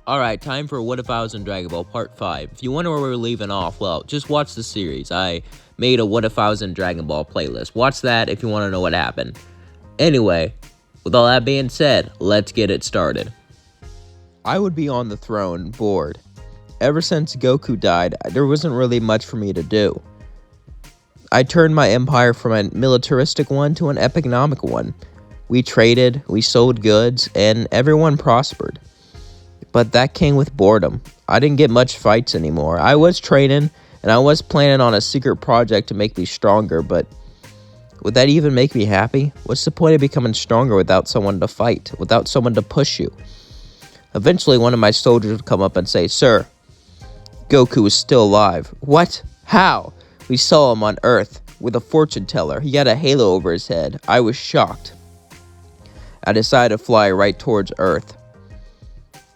Alright, time for What If I Was in Dragon Ball Part 5. If you wonder where we're leaving off, well, just watch the series. I made a What If I Was in Dragon Ball playlist. Watch that if you want to know what happened. Anyway, with all that being said, let's get it started. I would be on the throne, bored. Ever since Goku died, there wasn't really much for me to do. I turned my empire from a militaristic one to an economic one. We traded, we sold goods, and everyone prospered. But that came with boredom. I didn't get much fights anymore. I was training, and I was planning on a secret project to make me stronger, but would that even make me happy? What's the point of becoming stronger without someone to fight, without someone to push you? Eventually, one of my soldiers would come up and say, "Sir, Goku is still alive." "What? How?" "We saw him on Earth with a fortune teller. He had a halo over his head." I was shocked. I decided to fly right towards Earth.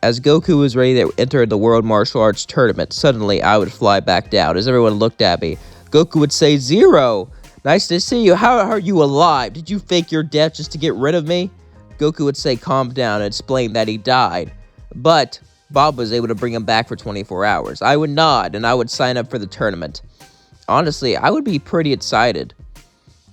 As Goku was ready to enter the World Martial Arts Tournament, suddenly I would fly back down. As everyone looked at me, Goku would say, "Zero! Nice to see you. How are you alive? Did you fake your death just to get rid of me?" Goku would say, "Calm down," and explain that he died. But Bob was able to bring him back for 24 hours. I would nod, and I would sign up for the tournament. Honestly, I would be pretty excited.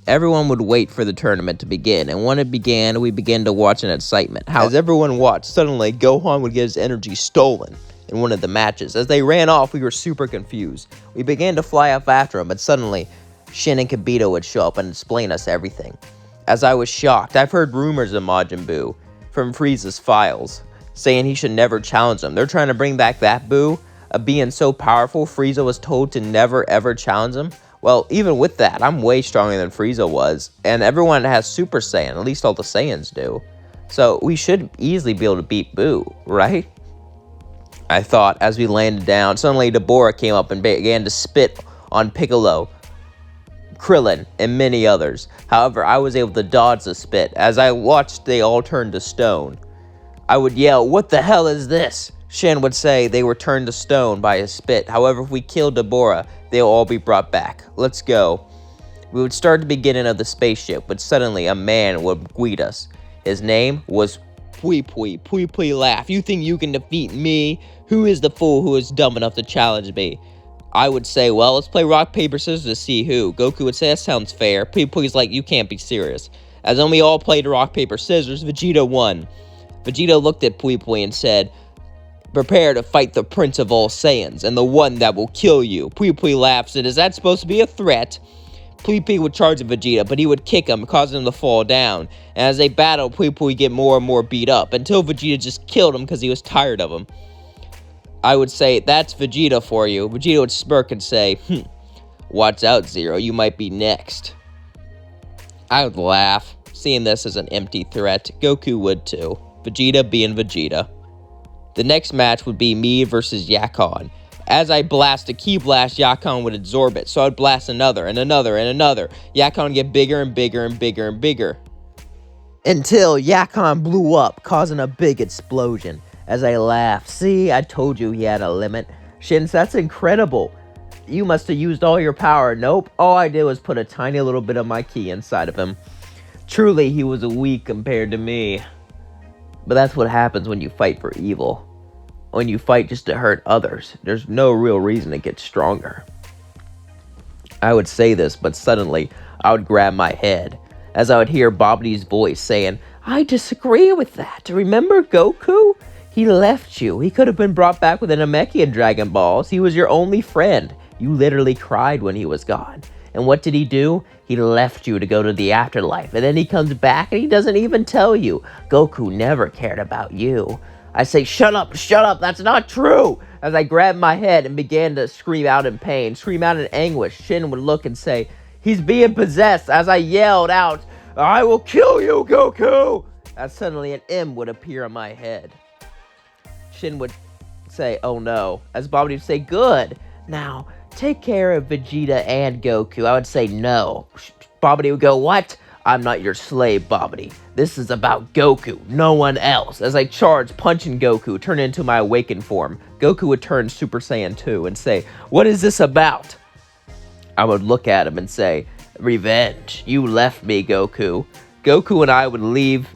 Everyone would wait for the tournament to begin, and when it began, we began to watch in excitement. As everyone watched, suddenly Gohan would get his energy stolen in one of the matches. As they ran off, we were super confused. We began to fly off after him, but suddenly Shin and Kibito would show up and explain us everything. As I was shocked, I've heard rumors of Majin Buu from Frieza's files, saying he should never challenge him. They're trying to bring back that Buu, a being so powerful Frieza was told to never ever challenge him. Well, even with that, I'm way stronger than Frieza was, and everyone has Super Saiyan, at least all the Saiyans do. So we should easily be able to beat Buu, right? I thought as we landed down. Suddenly Deborah came up and began to spit on Piccolo, Krillin, and many others. However, I was able to dodge the spit. As I watched, they all turned to stone. I would yell, "What the hell is this?" Shin would say they were turned to stone by his spit. However, if we killed Deborah, they'll all be brought back. Let's go. We would start the beginning of the spaceship, but suddenly a man would greet us. His name was Pui Pui. Pui Pui laughed. "You think you can defeat me? Who is the fool who is dumb enough to challenge me?" I would say, "Well, let's play rock, paper, scissors to see who." Goku would say, "That sounds fair." Pui Pui's like, "You can't be serious." As then we all played rock, paper, scissors, Vegeta won. Vegeta looked at Pui Pui and said, "Prepare to fight the Prince of all Saiyans, and the one that will kill you." Pui Pui laughs and, "Is that supposed to be a threat?" Pui Pui would charge at Vegeta, but he would kick him, causing him to fall down. And as they battled, Pui Pui would get more and more beat up, until Vegeta just killed him because he was tired of him. I would say, "That's Vegeta for you." Vegeta would smirk and say, "Watch out, Zero, you might be next." I would laugh, seeing this as an empty threat. Goku would too. Vegeta being Vegeta. The next match would be me versus Yakon. As I blast a key blast, Yakon would absorb it, so I'd blast another, and another, and another. Yakon would get bigger and bigger and bigger and bigger, until Yakon blew up, causing a big explosion. As I laughed, "See, I told you he had a limit." "Shins, that's incredible. You must have used all your power." "Nope, all I did was put a tiny little bit of my ki inside of him." Truly, he was weak compared to me. But that's what happens when you fight for evil. When you fight just to hurt others, there's no real reason to get stronger. I would say this, but suddenly, I would grab my head, as I would hear Babdi's voice saying, "I disagree with that. Remember Goku? He left you. He could have been brought back with an Namekian Dragon Balls. He was your only friend. You literally cried when he was gone. And what did he do? He left you to go to the afterlife. And then he comes back and he doesn't even tell you. Goku never cared about you." I say, shut up, that's not true." As I grabbed my head and began to scream out in pain, scream out in anguish, Shin would look and say, "He's being possessed." As I yelled out, "I will kill you, Goku!" As suddenly an M would appear on my head. Shin would say, "Oh no." As Babdi would say, "Good. Now, take care of Vegeta and Goku." I would say, "No." Babdi would go, "What? I'm not your slave, Babdi. This is about Goku, no one else." As I charged, punching Goku, turn into my awakened form, Goku would turn Super Saiyan 2 and say, "What is this about?" I would look at him and say, "Revenge. You left me, Goku." Goku and I would leave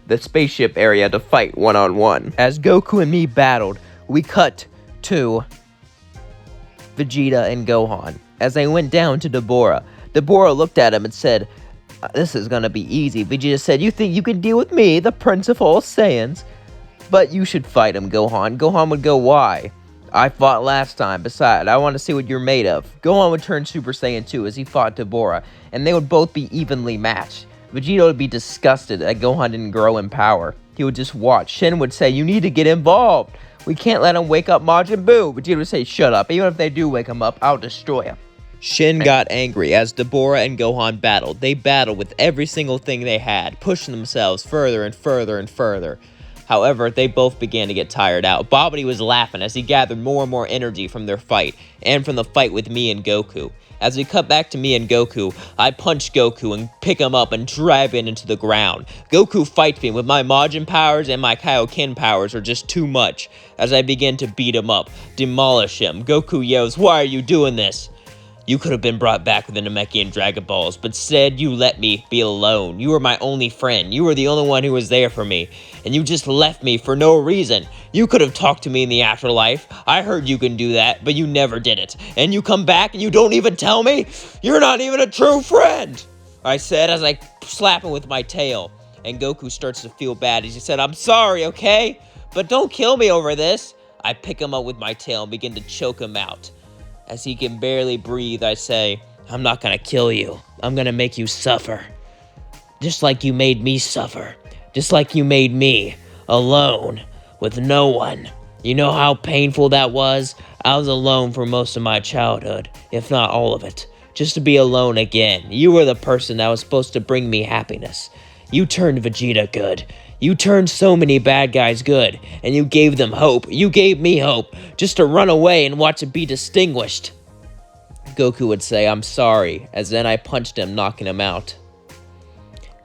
the spaceship area to fight one-on-one. As Goku and me battled, we cut to Vegeta and Gohan. As they went down to Deborah looked at him and said, "This is gonna be easy." Vegeta said, "You think you can deal with me, the Prince of all Saiyans? But you should fight him, Gohan." Gohan would go, "Why? I fought last time. Besides, I want to see what you're made of." Gohan would turn Super Saiyan 2 as he fought Deborah, and they would both be evenly matched. Vegeta would be disgusted that Gohan didn't grow in power. He would just watch. Shin would say, "You need to get involved. We can't let him wake up Majin Buu." Vegeta would say, "Shut up. Even if they do wake him up, I'll destroy him." Shin got angry as Deborah and Gohan battled. They battled with every single thing they had, pushing themselves further and further and further. However, they both began to get tired out. Babidi was laughing as he gathered more and more energy from their fight, and from the fight with me and Goku. As we cut back to me and Goku, I punch Goku and pick him up and drive him into the ground. Goku fights me with my Majin powers, and my Kaioken powers are just too much. As I begin to beat him up, demolish him, Goku yells, "Why are you doing this? You could have been brought back with the Namekian Dragon Balls, but instead you let me be alone. You were my only friend. You were the only one who was there for me, and you just left me for no reason. You could have talked to me in the afterlife. I heard you can do that, but you never did it. And you come back and you don't even tell me? You're not even a true friend," I said as I slap him with my tail. And Goku starts to feel bad as he said, "I'm sorry, okay? But don't kill me over this." I pick him up with my tail and begin to choke him out. As he can barely breathe, I say, "I'm not gonna kill you. I'm gonna make you suffer. Just like you made me suffer. Just like you made me, alone, with no one. You know how painful that was? I was alone for most of my childhood, if not all of it. Just to be alone again. You were the person that was supposed to bring me happiness. You turned Vegeta good. You turned so many bad guys good, and you gave them hope. You gave me hope, just to run away and watch it be distinguished." Goku would say, "I'm sorry," as then I punched him, knocking him out.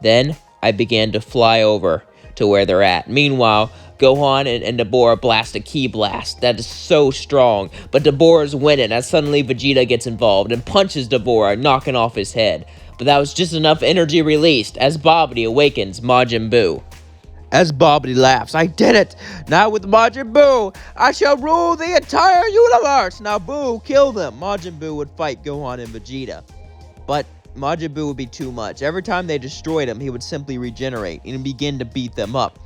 Then, I began to fly over to where they're at. Meanwhile, Gohan and Deborah blast a ki blast that is so strong, but Deborah's winning as suddenly Vegeta gets involved and punches Deborah, knocking off his head. But that was just enough energy released as Babidi awakens Majin Buu. As Babidi laughs, "I did it! Now with Majin Buu, I shall rule the entire universe! Now Buu, kill them!" Majin Buu would fight Gohan and Vegeta. But Majin Buu would be too much. Every time they destroyed him, he would simply regenerate and begin to beat them up.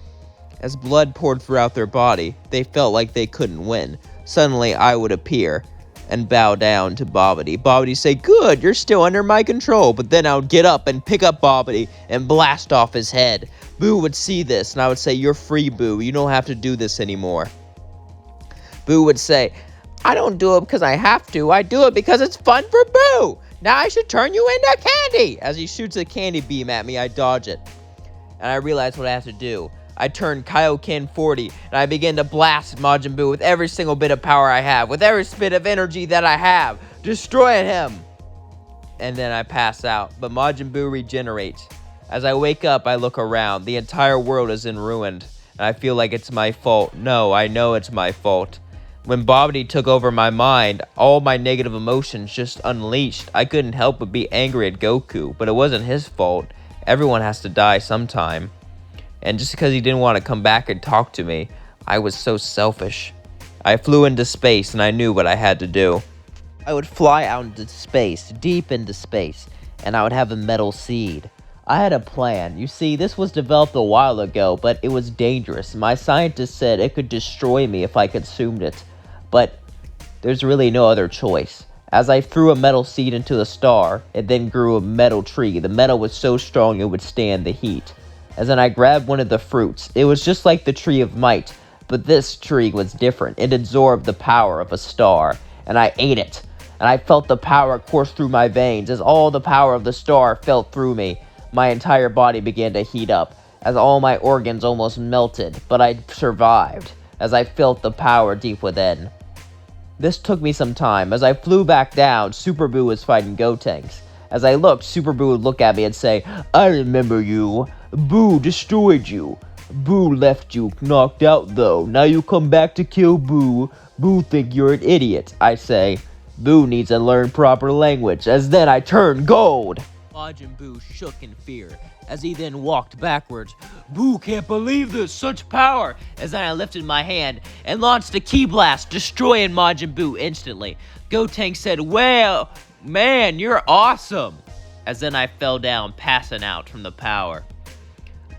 As blood poured throughout their body, they felt like they couldn't win. Suddenly, I would appear and bow down to Babidi. Babidi would say, "Good, you're still under my control." But then I would get up and pick up Babidi and blast off his head. Buu would see this, and I would say, "You're free, Buu. You don't have to do this anymore." Buu would say, "I don't do it because I have to. I do it because it's fun for Buu. Now I should turn you into candy." As he shoots a candy beam at me, I dodge it. And I realize what I have to do. I turn Kaioken 40, and I begin to blast Majin Buu with every single bit of power I have, with every bit of energy that I have, destroying him. And then I pass out, but Majin Buu regenerates. As I wake up, I look around. The entire world is in ruin, and I feel like it's my fault. No, I know it's my fault. When Babidi took over my mind, all my negative emotions just unleashed. I couldn't help but be angry at Goku, but it wasn't his fault. Everyone has to die sometime. And just because he didn't want to come back and talk to me, I was so selfish. I flew into space, and I knew what I had to do. I would fly out into space, deep into space, and I would have a metal seed. I had a plan. You see, this was developed a while ago, but it was dangerous. My scientist said it could destroy me if I consumed it. But there's really no other choice. As I threw a metal seed into the star, it then grew a metal tree. The metal was so strong it would stand the heat. As then I grabbed one of the fruits. It was just like the tree of might, but this tree was different. It absorbed the power of a star, and I ate it. And I felt the power course through my veins. As all the power of the star felt through me, my entire body began to heat up, as all my organs almost melted, but I survived, as I felt the power deep within. This took me some time. As I flew back down, Super Buu was fighting Gotenks. As I looked, Super Buu would look at me and say, "I remember you. Buu destroyed you. Buu left you knocked out though. Now you come back to kill Buu. Buu think you're an idiot." I say, "Buu needs to learn proper language." As then I turn gold. Majin Buu shook in fear as he then walked backwards. Buu can't believe this, such power! As then I lifted my hand and launched a ki blast, destroying Majin Buu instantly. Gotenks said, "Wow, man, you're awesome!" As then I fell down, passing out from the power.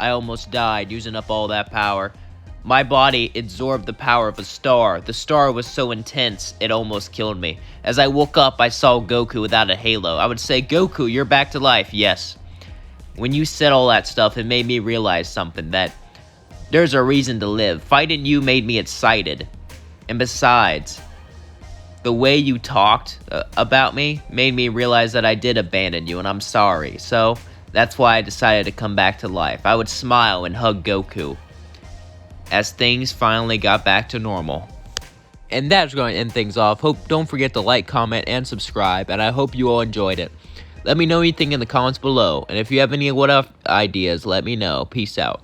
I almost died using up all that power. My body absorbed the power of a star. The star was so intense, it almost killed me. As I woke up, I saw Goku without a halo. I would say, "Goku, you're back to life." Yes. When you said all that stuff, it made me realize something, that there's a reason to live. Fighting you made me excited. And besides, the way you talked about me made me realize that I did abandon you, and I'm sorry. So, that's why I decided to come back to life. I would smile and hug Goku as things finally got back to normal. And that's going to end things off. Don't forget to like, comment, and subscribe, and I hope you all enjoyed it. Let me know anything in the comments below, and if you have any what if ideas, let me know. Peace out.